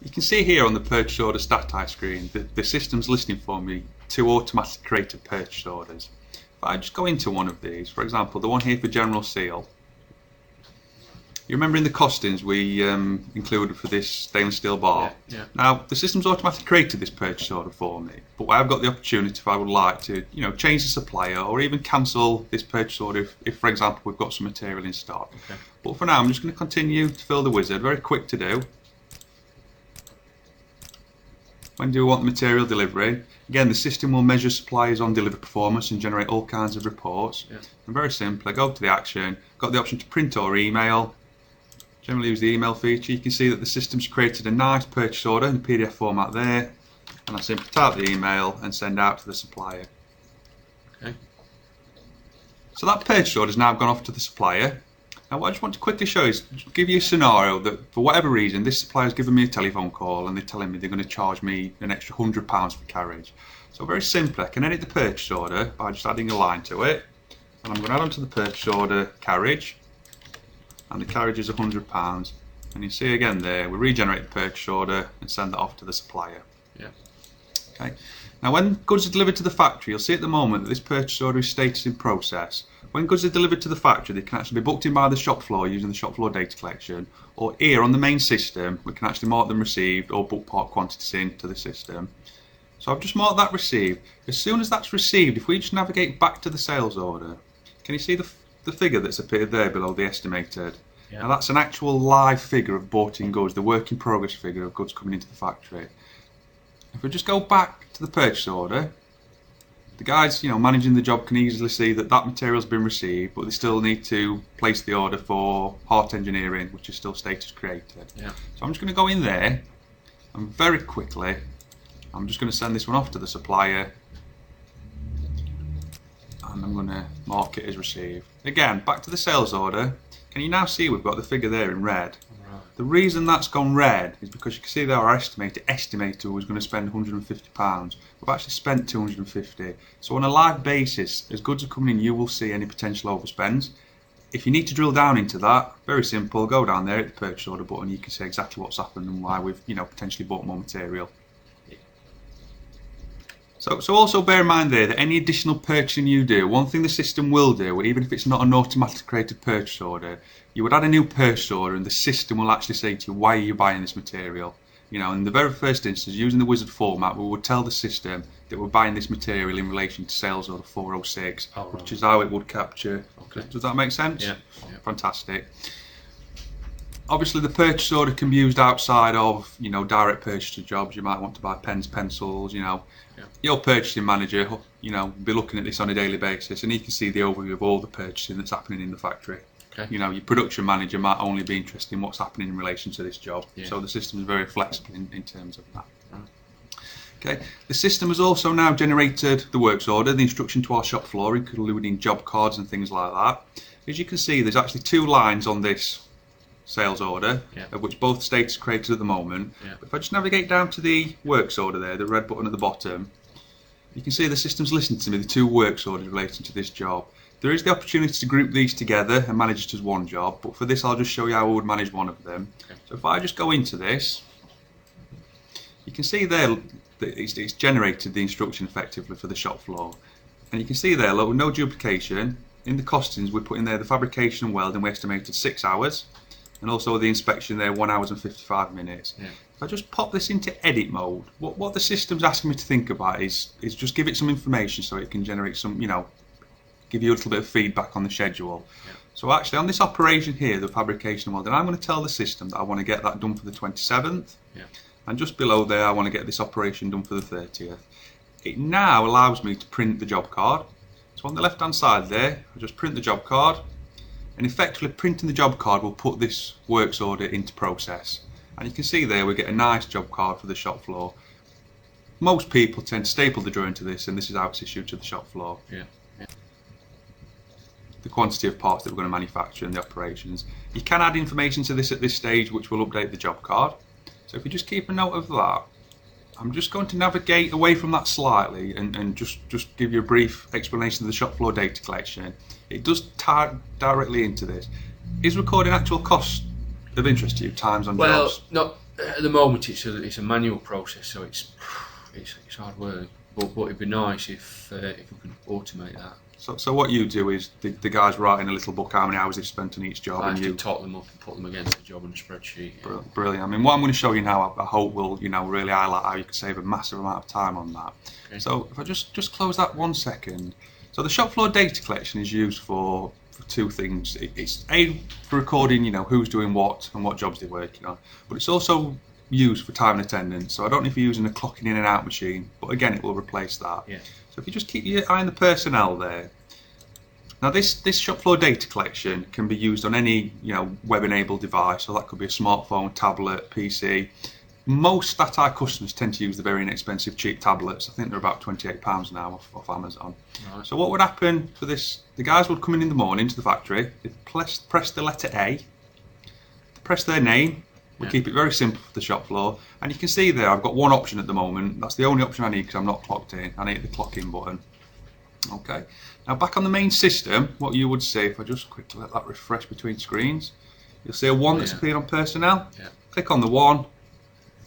You can see here on the purchase order status screen that the system's listing for me 2 automatically created purchase orders. If I just go into one of these, for example, the one here for General Seal. You remember in the costings we included for this stainless steel bar? Yeah. Now the system's automatically created this purchase order for me, but I've got the opportunity if I would like to, change the supplier or even cancel this purchase order if for example we've got some material in stock. Okay. But for now I'm just going to continue to fill the wizard, very quick to do. When do we want the material delivery? Again, the system will measure suppliers on delivery performance and generate all kinds of reports. Yeah. And very simple, I go to the action, got the option to print or email. Generally use the email feature. You can see that the system's created a nice purchase order in the PDF format there, and I simply type the email and send out to the supplier. Okay. So that purchase order has now gone off to the supplier. Now what I just want to quickly show is give you a scenario that for whatever reason this supplier's given me a telephone call and they're telling me they're going to charge me an extra £100 for carriage. So very simply I can edit the purchase order by just adding a line to it, and I'm going to add onto the purchase order carriage, and the carriage is £100, and you see again there we regenerate the purchase order and send that off to the supplier. Yeah. Okay. Now when goods are delivered to the factory, you'll see at the moment that this purchase order is status in process. When goods are delivered to the factory, they can actually be booked in by the shop floor using the shop floor data collection, or here on the main system we can actually mark them received or book part quantities into the system. So I've just marked that received. As soon as that's received, if we just navigate back to the sales order, can you see the figure that's appeared there below the estimated? Yeah. Now that's an actual live figure of bought in goods, the work in progress figure of goods coming into the factory. If we just go back to the purchase order, the guys managing the job can easily see that that material's been received, but they still need to place the order for heart engineering, which is still status created. Yeah. So I'm just going to go in there and very quickly I'm just going to send this one off to the supplier, and I'm going to mark it as received. Again, back to the sales order. Can you now see we've got the figure there in red? Right. The reason that's gone red is because you can see there our estimator was going to spend £150. We've actually spent £250. So on a live basis, as goods are coming in, you will see any potential overspends. If you need to drill down into that, very simple, go down there at the purchase order button, you can see exactly what's happened and why we've potentially bought more material. So also bear in mind there that any additional purchasing you do, one thing the system will do, even if it's not an automatically created purchase order, you would add a new purchase order and the system will actually say to you, why are you buying this material? In the very first instance, using the wizard format, we would tell the system that we're buying this material in relation to sales order 406, which is how it would capture. Okay. Does that make sense? Yeah. Fantastic. Obviously the purchase order can be used outside of direct purchase jobs. You might want to buy pens, pencils, Your purchasing manager be looking at this on a daily basis and he can see the overview of all the purchasing that's happening in the factory. Okay. Your production manager might only be interested in what's happening in relation to this job. Yeah. So the system is very flexible in terms of that. Right. Okay. The system has also now generated the works order, the instruction to our shop floor, including job cards and things like that. As you can see, there's actually 2 lines on this sales order, yeah, of which both states are created at the moment. Yeah. If I just navigate down to the works order there, the red button at the bottom, you can see the system's listening to me, the 2 works orders relating to this job. There is the opportunity to group these together and manage it as one job, but for this I'll just show you how I would manage one of them. Okay. So if I just go into this, you can see there that it's generated the instruction effectively for the shop floor. And you can see there, look, no duplication. In the costings we put in there the fabrication and welding, we estimated 6 hours. And also the inspection there, 1 hour and 55 minutes. Yeah. If I just pop this into edit mode, what the system's asking me to think about is just give it some information so it can generate some, give you a little bit of feedback on the schedule. Yeah. So actually on this operation here, the fabrication and welding, I'm going to tell the system that I want to get that done for the 27th. Yeah. And just below there, I want to get this operation done for the 30th. It now allows me to print the job card. So on the left hand side there, I just print the job card. And effectively printing the job card will put this works order into process. And you can see there we get a nice job card for the shop floor. Most people tend to staple the drawing to this, and this is how it's issued to the shop floor. Yeah. Yeah. The quantity of parts that we're going to manufacture and the operations. You can add information to this at this stage which will update the job card. So if you just keep a note of that, I'm just going to navigate away from that slightly and just give you a brief explanation of the shop floor data collection. It does tie directly into this. Is recording actual cost of interest to you, times on jobs? Well, At the moment, it's a manual process, so it's hard work. But it'd be nice if we could automate that. So what you do is the guys write in a little book how many hours they've spent on each job, I and have you to tot them up and put them against the job on a spreadsheet. Yeah. Brilliant. I mean, what I'm going to show you now, I hope will really highlight how you can save a massive amount of time on that. Okay. So if I just close that 1 second. So the shop floor data collection is used for two things. It's A, for recording, who's doing what and what jobs they're working on, but it's also used for time and attendance. So I don't know if you're using a clocking in and out machine, but again, it will replace that. Yeah. So if you just keep your eye on the personnel there. Now this shop floor data collection can be used on any web-enabled device, so that could be a smartphone, tablet, PC. Most StatEye customers tend to use the very inexpensive cheap tablets. I think they're about £28 now off Amazon. Right. So what would happen for this? The guys would come in the morning to the factory, they'd press the letter A, press their name. We keep it very simple for the shop floor, and you can see there I've got one option at the moment. That's the only option I need because I'm not clocked in. I need the clock in button. Okay. Now back on the main system, what you would see, if I just quickly let that refresh between screens, you'll see a 1 that's appeared on personnel. Yeah. Click on the 1,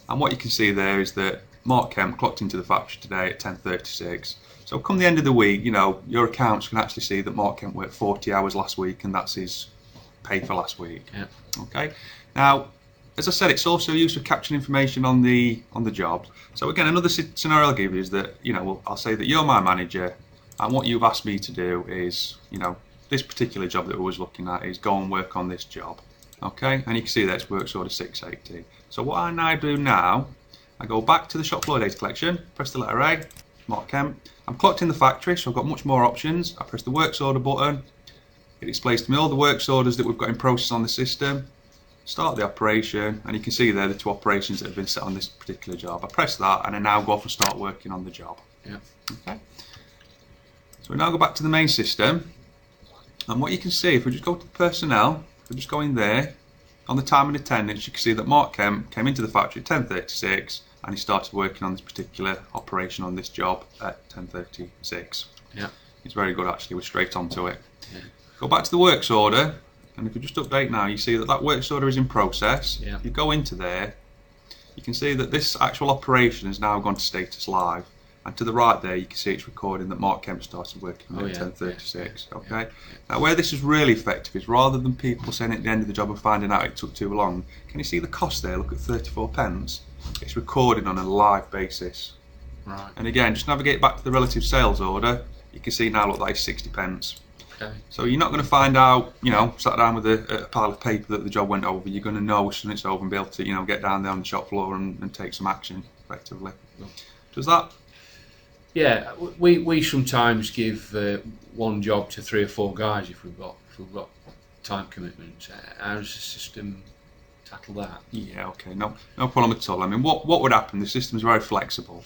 and what you can see there is that Mark Kemp clocked into the factory today at 10:36. So come the end of the week, your accounts can actually see that Mark Kemp worked 40 hours last week, and that's his pay for last week. Yeah. Okay. Now, as I said, it's also used for capturing information on the job. So again, another scenario I'll give you is that I'll say that you're my manager. And what you've asked me to do is, this particular job that we was looking at is go and work on this job. Okay, and you can see that it's works order 680. So what I now do I go back to the shop floor data collection, press the letter A, Mark Kemp. I'm clocked in the factory, so I've got much more options. I press the works order button. It displays to me all the works orders that we've got in process on the system. Start the operation, and you can see there the 2 operations that have been set on this particular job. I press that, and I now go off and start working on the job. Yeah. Okay. So we now go back to the main system, and what you can see, if we just go to personnel, if we just go in there, on the time and attendance, you can see that Mark Kemp came into the factory at 10:36, and he started working on this particular operation on this job at 10:36. Yeah. It's very good actually, we're straight onto it. Yeah. Go back to the works order, and if we just update now, you see that works order is in process. Yeah. If you go into there, you can see that this actual operation has now gone to status live. And to the right there, you can see it's recording that Mark Kemp started working at 10:36. Yeah. Okay. Now, where this is really effective is rather than people saying at the end of the job and finding out it took too long, can you see the cost there? Look at 34 pence. It's recorded on a live basis. Right. And again, just navigate back to the relative sales order. You can see now, look, that is 60 pence. Okay. So you're not going to find out, sat down with a pile of paper that the job went over. You're going to know as soon as it's over and be able to, get down there on the shop floor and take some action effectively. Does that? Yeah, we sometimes give one job to 3 or 4 guys if we've got time commitments. How does the system tackle that? Yeah, okay, no problem at all. I mean, what would happen? The system's very flexible.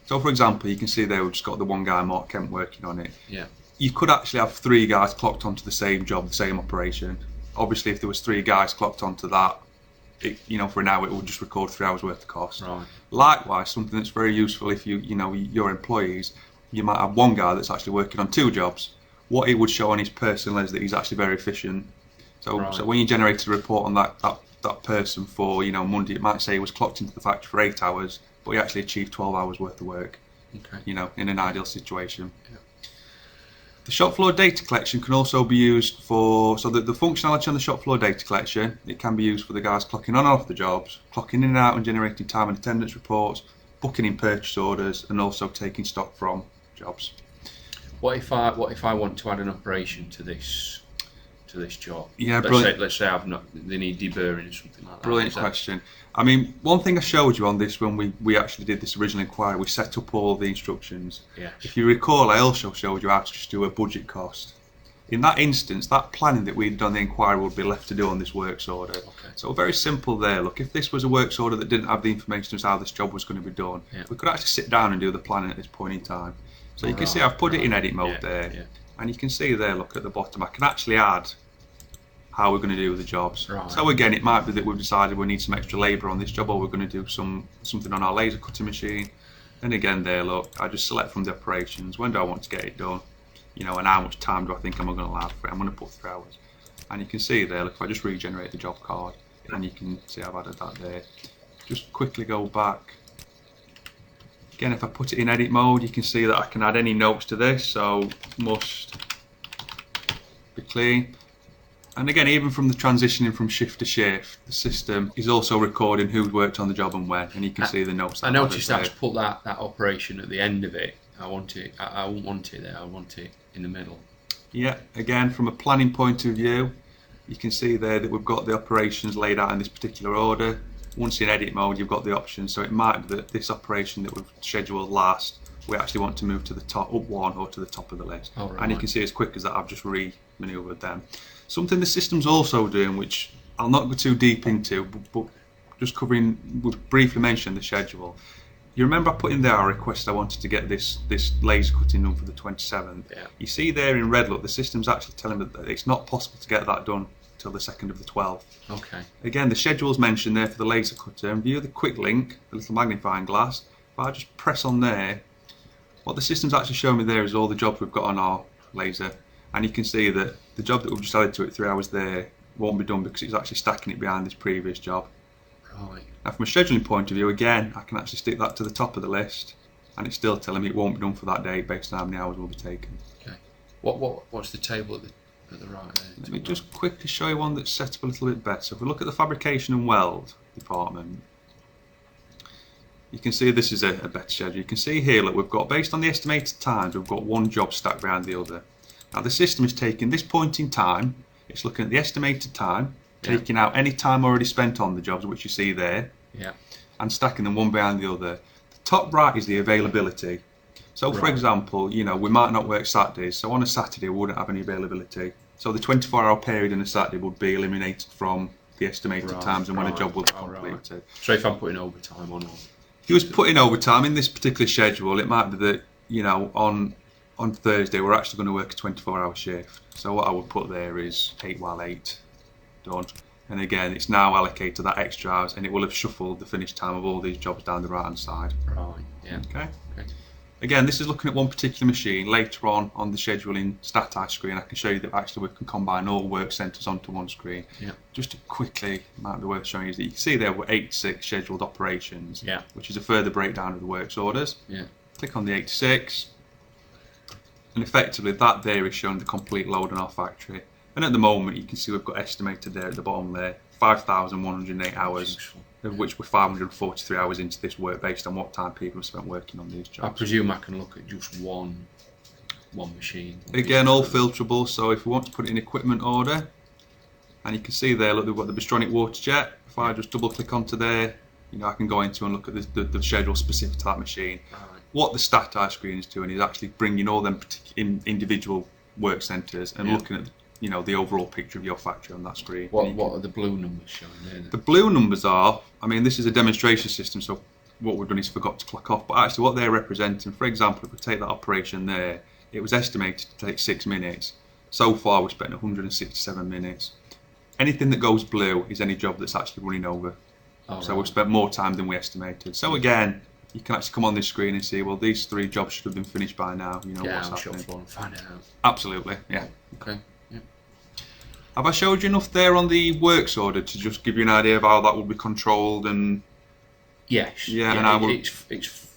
So, for example, you can see there we've just got the one guy, Mark Kemp, working on it. Yeah. You could actually have 3 guys clocked onto the same job, the same operation. Obviously, if there was 3 guys clocked onto that, for an hour, it would just record 3 hours worth of cost. Right. Likewise, something that's very useful if your employees, you might have one guy that's actually working on 2 jobs. What it would show on his personal is that he's actually very efficient. So, Right. So when you generate a report on that person for Monday, it might say he was clocked into the factory for 8 hours, but he actually achieved 12 hours worth of work. Okay. In an ideal situation. Yeah. The shop floor data collection can also be used for, so the functionality on the shop floor data collection, it can be used for the guys clocking on and off the jobs, clocking in and out and generating time and attendance reports, booking in purchase orders, and also taking stock from jobs. What if I want to add an operation to this job? Yeah, let's say they need deburring or something like that. Brilliant question. I mean, one thing I showed you on this when we actually did this original inquiry, we set up all the instructions. Yes. If you recall, I also showed you how to just do a budget cost. In that instance, that planning that we'd done the inquiry would be left to do on this works order. Okay. So very simple there. Look, if this was a works order that didn't have the information as how this job was going to be done, we could actually sit down and do the planning at this point in time. So you can see I've put it in edit mode there. Yeah. And you can see there, look at the bottom, I can actually add how we're going to do the jobs. Right. So again, it might be that we've decided we need some extra labour on this job, or we're going to do something on our laser cutting machine. And again there, look, I just select from the operations, when do I want to get it done, and how much time do I think I'm going to allow for it. I'm going to put 3 hours. And you can see there, look, if I just regenerate the job card, and you can see I've added that there. just quickly go back. Again, if I put it in edit mode, you can see that I can add any notes to this, so must be clean. And again, even from the transitioning from shift to shift, the system is also recording who worked on the job and when, and you can see the notes. I noticed that to put that operation at the end of it, I won't want it there, I want it in the middle. Yeah, again, from a planning point of view, you can see there that we've got the operations laid out in this particular order. Once in edit mode, you've got the options, so it might be that this operation that we've scheduled last, we actually want to move to the top, up one, or to the top of the list. Oh, right. And you can see as quick as that, I've just re-manoeuvred them. Something the system's also doing, which I'll not go too deep into, but just covering, we've briefly mentioned the schedule. You remember I put in there a request I wanted to get this laser cutting done for the 27th. Yeah. You see there in red, look, the system's actually telling me that it's not possible to get that done till the 2nd of the 12th. Okay. Again, the schedule's mentioned there for the laser cutter, and view the quick link, the little magnifying glass. If I just press on there, what the system's actually showing me there is all the jobs we've got on our laser, and you can see that the job that we've just added to it 3 hours there won't be done because it's actually stacking it behind this previous job. Right. Now from a scheduling point of view, again, I can actually stick that to the top of the list, and it's still telling me it won't be done for that day based on how many hours will be taken. Okay. What's the table at the right there? Let me just quickly show you one that's set up a little bit better. If we look at the fabrication and weld department, you can see this is a better schedule. You can see here, look, we've got, based on the estimated times, we've got one job stacked behind the other. Now the system is taking this point in time, it's looking at the estimated time, taking out any time already spent on the jobs, which you see there, and stacking them one behind the other. The top right is the availability. So for example, you know, we might not work Saturdays, so on a Saturday we wouldn't have any availability. So the 24-hour period in a Saturday would be eliminated from the estimated times and when a job will be completed. So if I'm putting overtime on, if you was putting overtime in this particular schedule, it might be that, you know, on Thursday we're actually going to work a 24-hour shift. So what I would put there is 8 while 8 done. And again, it's now allocated that extra hours, and it will have shuffled the finish time of all these jobs down the right hand side. Right. Yeah. Okay. Again, this is looking at one particular machine. Later on the scheduling StatEye screen, I can show you that actually we can combine all work centres onto one screen. Yeah. Just to quickly, might be worth showing you that you can see there were 86 scheduled operations, which is a further breakdown of the works orders. Yeah. Click on the 86, and effectively that there is showing the complete load in our factory. And at the moment, you can see we've got estimated there at the bottom there 5,108 hours. Of which we're 543 hours into this work based on what time people have spent working on these jobs. I presume I can look at just one machine. Again, all filterable, so if we want to put it in equipment order, and you can see there, look, we've got the Bystronic water jet. If I just double click onto there, you know, I can go into and look at the schedule specific to that machine. Right. What the StatEye screen is doing is actually bringing all them individual work centres and looking at, you know, the overall picture of your factory on that screen. What are the blue numbers showing there? The blue numbers are, I mean, this is a demonstration system, so what we've done is forgot to clock off, but actually what they're representing, for example, if we take that operation there, it was estimated to take 6 minutes. So far we've spent 167 minutes. Anything that goes blue is any job that's actually running over. So we've spent more time than we estimated. So again, you can actually come on this screen and see, well, these 3 jobs should have been finished by now. You know what's happening. Shop floor and find it out. Absolutely, yeah. Okay. Have I showed you enough there on the works order to just give you an idea of how that will be controlled and? Yes. Yeah, and I will. It's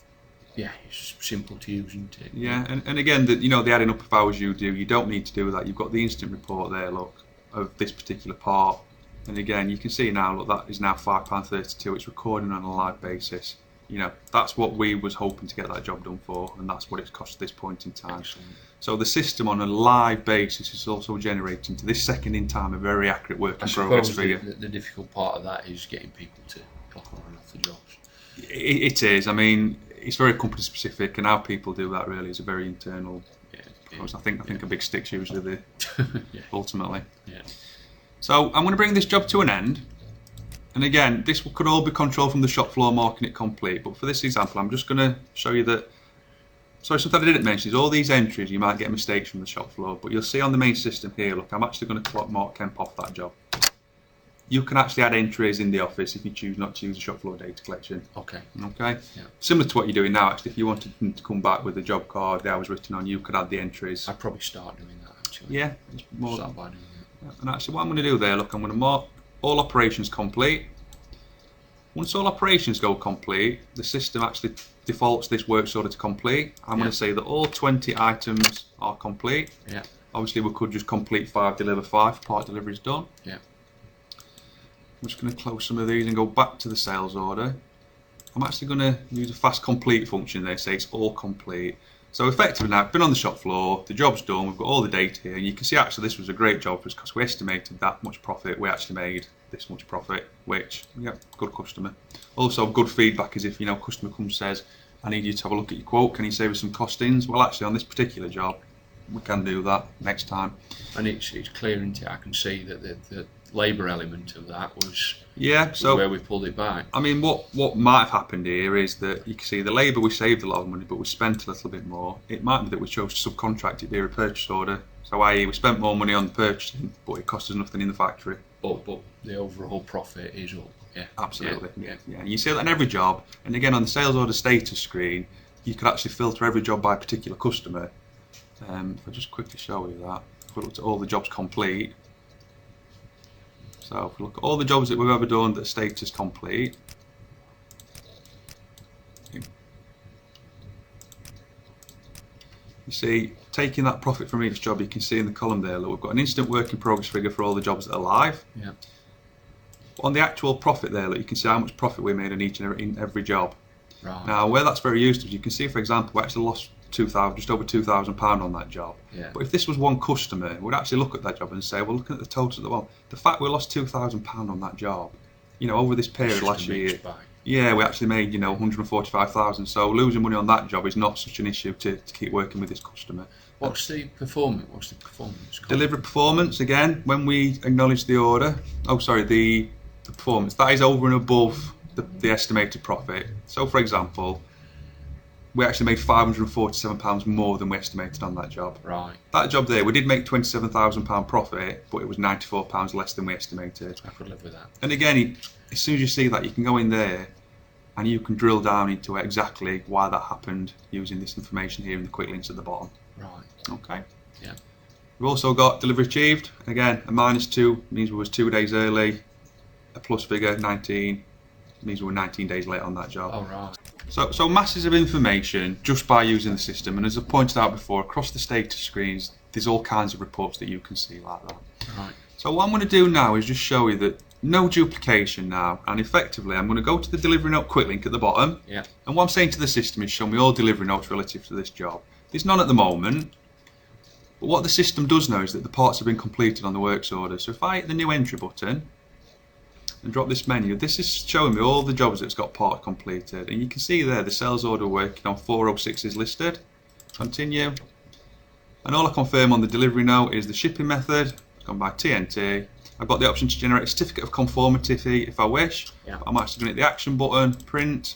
simple to use, isn't it? Yeah, and again, you know, the adding up of hours you do, you don't need to do that. You've got the instant report there, look, of this particular part, and again, you can see now, look, that is now £5.32. It's recording on a live basis. You know, that's what we was hoping to get that job done for, and that's what it's cost at this point in time. Excellent. So the system on a live basis is also generating to this second in time a very accurate work in progress figure. The difficult part of that is getting people to clock on and off the jobs. It is. I mean, it's very company specific, and how people do that really is a very internal. I think a big stick's usually the ultimately. Yeah. So I'm going to bring this job to an end. And again, this could all be controlled from the shop floor, marking it complete. But for this example, I'm just going to show you that. Sorry, something I didn't mention is all these entries, you might get mistakes from the shop floor, but you'll see on the main system here, look, I'm actually going to clock mark Kemp off that job. You can actually add entries in the office if you choose not to use the shop floor data collection. Okay. Okay? Yeah. Similar to what you're doing now, actually, if you wanted them to come back with the job card, the hours written on, you could add the entries. I'd probably start doing that, actually. Yeah. It's more start by doing that. And actually what I'm going to do there, look, I'm going to mark all operations complete. Once all operations go complete, the system actually defaults this works order to complete. I'm going to say that all 20 items are complete. Yeah. Obviously, we could just complete 5, deliver 5, part delivery is done. Yeah. I'm just going to close some of these and go back to the sales order. I'm actually going to use a fast complete function there, say it's all complete. So effectively now, I've been on the shop floor, the job's done, we've got all the data here, and you can see actually this was a great job for us because we estimated that much profit, we actually made this much profit, which, yeah, good customer. Also, good feedback is if, you know, customer comes and says, I need you to have a look at your quote, can you save us some costings? Well, actually on this particular job, we can do that next time. And it's clear, isn't it? I can see that the labour element of that was so where we pulled it back. I mean, what might have happened here is that you can see the labour, we saved a lot of money, but we spent a little bit more. It might be that we chose to subcontract it via a purchase order. So i.e. we spent more money on the purchasing, but it cost us nothing in the factory. But the overall profit is up. Yeah. Absolutely. Yeah. You see that in every job, and again on the sales order status screen, you could actually filter every job by a particular customer. If I just quickly show you that, if we look at all the jobs complete. So if we look at all the jobs that we've ever done that are status complete, you see, taking that profit from each job, you can see in the column there that we've got an instant work in progress figure for all the jobs that are live. Yeah. On the actual profit there, look, you can see how much profit we made in each and every job. Right. Now, where that's very useful is you can see, for example, we actually lost just over £2,000 on that job. Yeah. But if this was one customer, we'd actually look at that job and say, well, looking at the totals at the moment, the fact we lost £2,000 on that job, you know, over this period last year, yeah, we actually made, you know, 145,000. So losing money on that job is not such an issue to keep working with this customer. What's the performance? What's the performance? Delivery performance, again, when we acknowledge the order, the performance, that is over and above the estimated profit. So, for example, we actually made £547 more than we estimated on that job. Right. That job there, we did make £27,000 profit, but it was £94 less than we estimated. I could live with that. And again, as soon as you see that, you can go in there and you can drill down into exactly why that happened using this information here in the quick links at the bottom. Right. Okay. Yeah. We've also got delivery achieved. Again, a -2 means we was 2 days early. A plus figure, 19, means we were 19 days late on that job. Oh, right. So masses of information just by using the system, and as I've pointed out before, across the status screens there's all kinds of reports that you can see like that. Right. So what I'm going to do now is just show you that no duplication now, and effectively I'm going to go to the delivery note quick link at the bottom. Yeah. And what I'm saying to the system is show me all delivery notes relative to this job. There's none at the moment, but what the system does know is that the parts have been completed on the works order. So if I hit the new entry button and drop this menu, this is showing me all the jobs that's got part completed, and you can see there the sales order working on 406 is listed. Continue, and all I confirm on the delivery note is the shipping method, it's gone by TNT. I've got the option to generate a certificate of conformity if I wish. Yeah. I'm actually going to hit the action button, print.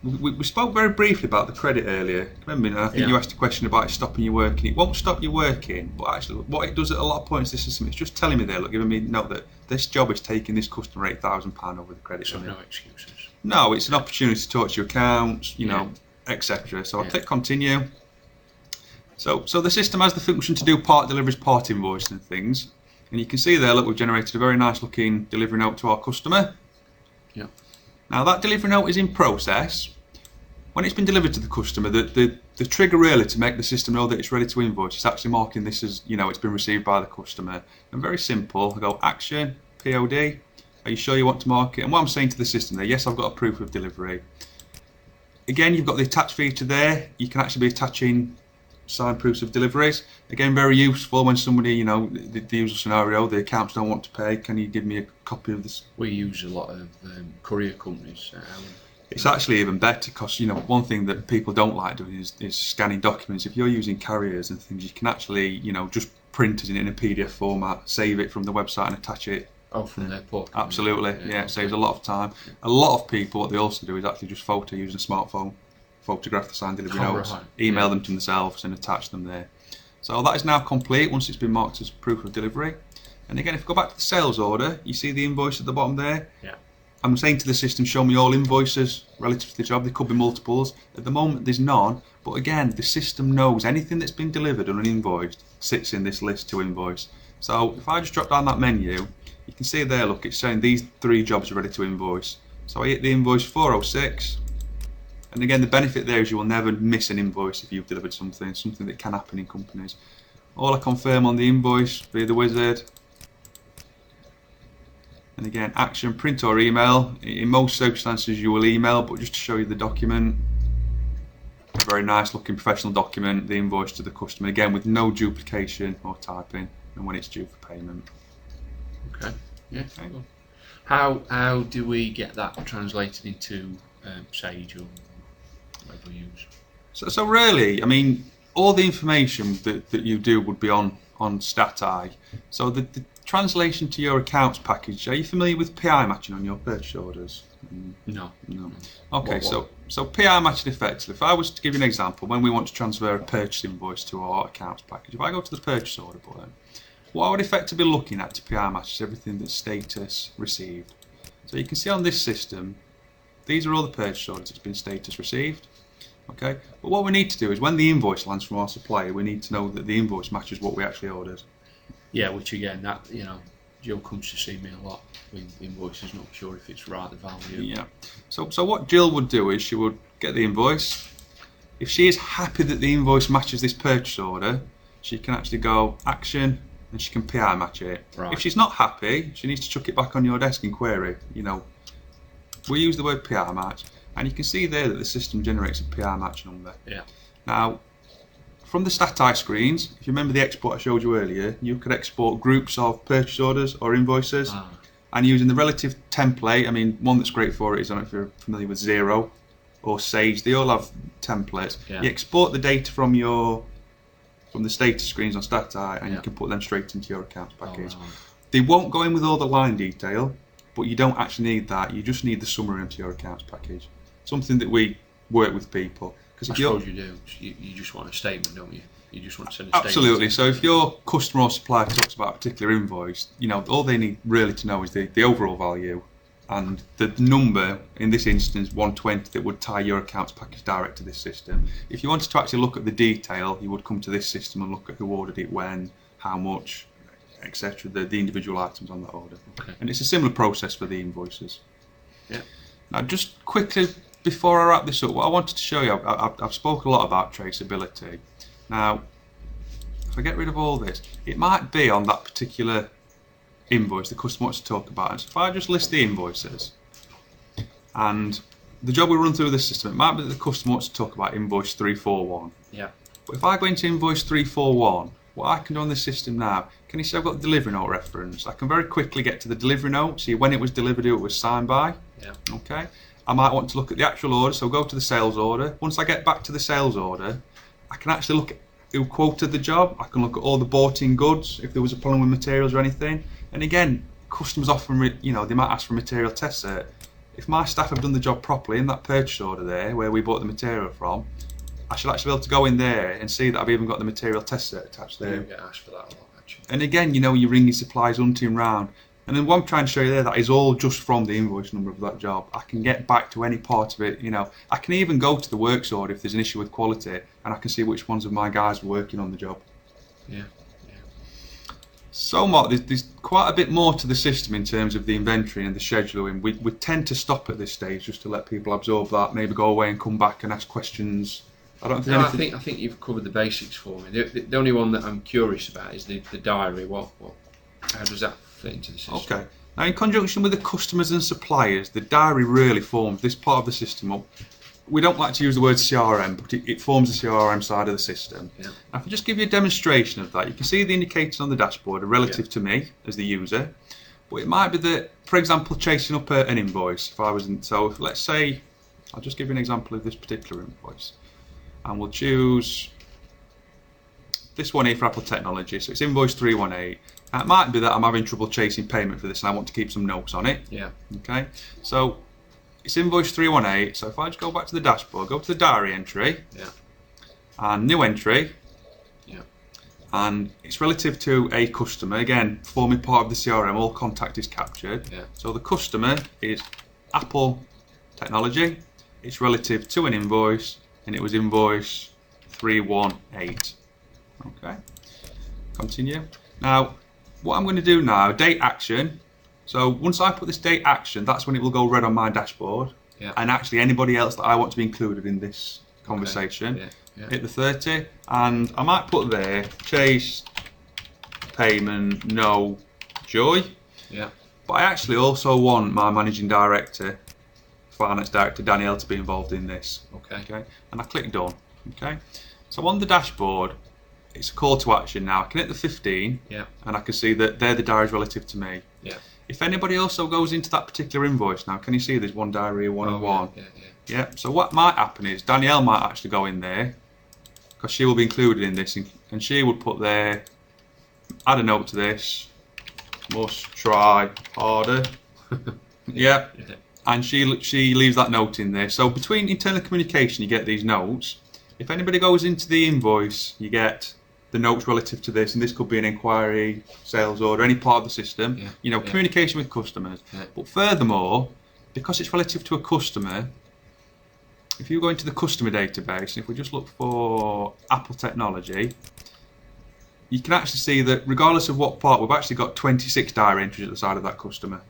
We spoke very briefly about the credit earlier. Remember, I think you asked a question about it stopping you working. It won't stop you working, but actually what it does at a lot of points in the system, it's just telling me there, look, giving me a note that this job is taking this customer £8,000 over the credit So limit. no excuses. No, it's an opportunity to talk to your accounts, you know, etc. So I'll click continue. So the system has the function to do part deliveries, part invoice and things. And you can see there, look, we've generated a very nice looking delivery note to our customer. Yeah. Now that delivery note is in process. When it's been delivered to the customer, the trigger really to make the system know that it's ready to invoice is actually marking this as, you know, it's been received by the customer. And very simple, I go action, POD, are you sure you want to mark it? And what I'm saying to the system there, yes, I've got a proof of delivery. Again, you've got the attach feature there. You can actually be attaching signed proofs of deliveries. Again, very useful when somebody, you know, the usual scenario, the accounts don't want to pay, can you give me a copy of this? We use a lot of courier companies. It's actually even better because, you know, one thing that people don't like doing is scanning documents. If you're using carriers and things, you can actually, you know, just print it in a PDF format, save it from the website and attach it. Oh, from their port. Absolutely, yeah, it saves a lot of time. A lot of people, what they also do is actually just photo using a smartphone, photograph the signed delivery notes, right. email them to themselves and attach them there. So that is now complete once it's been marked as proof of delivery. And again, if we go back to the sales order, you see the invoice at the bottom there? Yeah. I'm saying to the system, show me all invoices relative to the job. There could be multiples. At the moment, there's none. But again, the system knows anything that's been delivered on an invoice sits in this list to invoice. So if I just drop down that menu, You can see there, look, it's saying these 3 jobs are ready to invoice. So I hit the invoice 406, and again the benefit there is you will never miss an invoice if you've delivered something that can happen in companies. All I confirm on the invoice via the wizard. And again, action, print or email. In most circumstances you will email, but just to show you the document. A very nice looking professional document, the invoice to the customer, again with no duplication or typing, and when it's due for payment. Okay, yeah. Okay. Cool. How do we get that translated into Sage or whatever we use? So really, I mean, all the information that you do would be on StatEye. So the translation to your accounts package, are you familiar with PI matching on your purchase orders? No. Okay, so PI matching effectively, if I was to give you an example, when we want to transfer a purchase invoice to our accounts package, if I go to the purchase order button, what I would effectively be looking at to PI match is everything that's status received. So you can see on this system, these are all the purchase orders that's been status received. Okay, but what we need to do is when the invoice lands from our supplier, we need to know that the invoice matches what we actually ordered. Yeah, which again, that Jill comes to see me a lot with invoices, not sure if it's right the value. Yeah. So what Jill would do is she would get the invoice. If she is happy that the invoice matches this purchase order, she can actually go action and she can PI match it. Right. If she's not happy, she needs to chuck it back on your desk and query. We use the word PI match, and you can see there that the system generates a PI match number. Yeah. Now, from the StatEye screens, if you remember the export I showed you earlier, you could export groups of purchase orders or invoices. And using the relative template, I mean, one that's great for it is, I don't know if you're familiar with Xero or Sage, they all have templates. Yeah. You export the data from the status screens on StatEye, and you can put them straight into your accounts package. Right. They won't go in with all the line detail, but you don't actually need that. You just need the summary into your accounts package. Something that we work with people. I suppose you do. You just want a statement, don't you? You just want to send a statement. Absolutely. So if your customer or supplier talks about a particular invoice, all they need really to know is the overall value and the number, in this instance 120, that would tie your accounts package direct to this system. If you wanted to actually look at the detail, you would come to this system and look at who ordered it, when, how much, etc., the individual items on that order. Okay. And it's a similar process for the invoices. Yeah. Now, just quickly before I wrap this up, what I wanted to show you, I've spoken a lot about traceability. Now, if I get rid of all this, it might be on that particular invoice the customer wants to talk about. And so if I just list the invoices, and the job we run through this system, it might be that the customer wants to talk about invoice 341. Yeah. But if I go into invoice 341, what I can do on the system now, can you see I've got the delivery note reference? I can very quickly get to the delivery note, see when it was delivered, who it was signed by. Yeah. Okay. I might want to look at the actual order, so go to the sales order. Once I get back to the sales order, I can actually look at who quoted the job. I can look at all the bought-in goods, if there was a problem with materials or anything. And again, customers often, they might ask for a material test cert. If my staff have done the job properly in that purchase order there, where we bought the material from, I should actually be able to go in there and see that I've even got the material test cert attached there. You get asked for that a lot, actually. And again, you ring your suppliers hunting round. And then what I'm trying to show you there, that is all just from the invoice number of that job. I can get back to any part of it, I can even go to the works order if there's an issue with quality, and I can see which ones of my guys were working on the job. Yeah. So Mark, there's quite a bit more to the system in terms of the inventory and the scheduling. We tend to stop at this stage just to let people absorb that, maybe go away and come back and ask questions. I think you've covered the basics for me. The only one that I'm curious about is the diary. How does that fit into the system? Okay. Now, in conjunction with the customers and suppliers, the diary really forms this part of the system up. We don't like to use the word CRM, but it forms the CRM side of the system. Yeah. Now, if I just give you a demonstration of that, you can see the indicators on the dashboard are relative to me as the user. But it might be that, for example, chasing up an invoice. Let's say, I'll just give you an example of this particular invoice. And we'll choose this one here for Apple Technology. So it's invoice 318. Now, it might be that I'm having trouble chasing payment for this and I want to keep some notes on it. Yeah. Okay. So it's invoice 318. So if I just go back to the dashboard, go to the diary entry. Yeah. And new entry. Yeah. And it's relative to a customer. Again, forming part of the CRM, all contact is captured. Yeah. So the customer is Apple Technology. It's relative to an invoice, and it was invoice 318. Okay. Continue. Now, what I'm going to do now, date action, So once I put this date action, that's when it will go red on my dashboard. Yeah. And actually anybody else that I want to be included in this conversation, Yeah. hit the 30, and I might put there, chase, payment, no, joy. Yeah. But I actually also want my managing director, finance director Danielle, to be involved in this. Okay. And I click done. Okay. So on the dashboard, it's a call to action now. I can hit the 15, Yeah. and I can see that they're the diaries relative to me. Yeah. If anybody also goes into that particular invoice now, can you see there's one diary, one and one? Yeah. So what might happen is Danielle might actually go in there, because she will be included in this, and she would put there, add a note to this, must try harder. Yeah. And she leaves that note in there. So between internal communication, you get these notes. If anybody goes into the invoice, you get the notes relative to this, and this could be an inquiry, sales order, any part of the system. Communication with customers. But furthermore, because it's relative to a customer, if you go into the customer database, and if we just look for Apple technology, you can actually see that regardless of what part, we've actually got 26 diary entries at the side of that customer.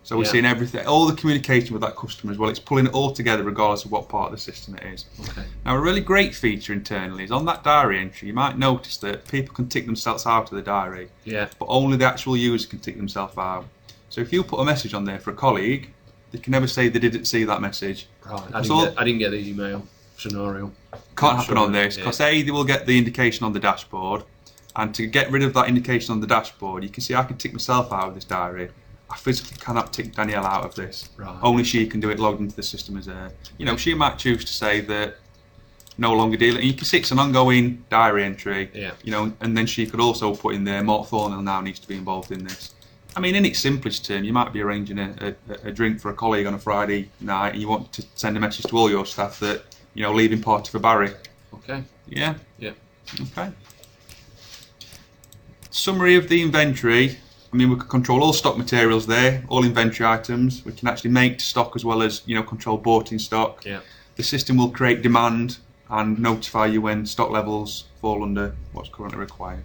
So we're seeing everything, all the communication with that customer as well. It's pulling it all together regardless of what part of the system it is. Okay. Now a really great feature internally is on that diary entry, you might notice that people can tick themselves out of the diary. Yeah. But only the actual user can tick themselves out. So if you put a message on there for a colleague, they can never say they didn't see that message. Right. I didn't get the email scenario. Can't happen on this, because A, they will get the indication on the dashboard, and to get rid of that indication on the dashboard, you can see I can tick myself out of this diary. I physically cannot tick Danielle out of this. Right. Only she can do it logged into the system as a, she might choose to say that no longer dealing. You can see it's an ongoing diary entry. Yeah. And then she could also put in there, Mark Thornhill now needs to be involved in this. I mean, in its simplest term, you might be arranging a drink for a colleague on a Friday night, and you want to send a message to all your staff that, leaving party for Barry. Okay. Yeah? Yeah. Okay. Summary of the inventory. I mean, we can control all stock materials there, all inventory items. We can actually make to stock as well as, control bought in stock. Yeah. The system will create demand and notify you when stock levels fall under what's currently required.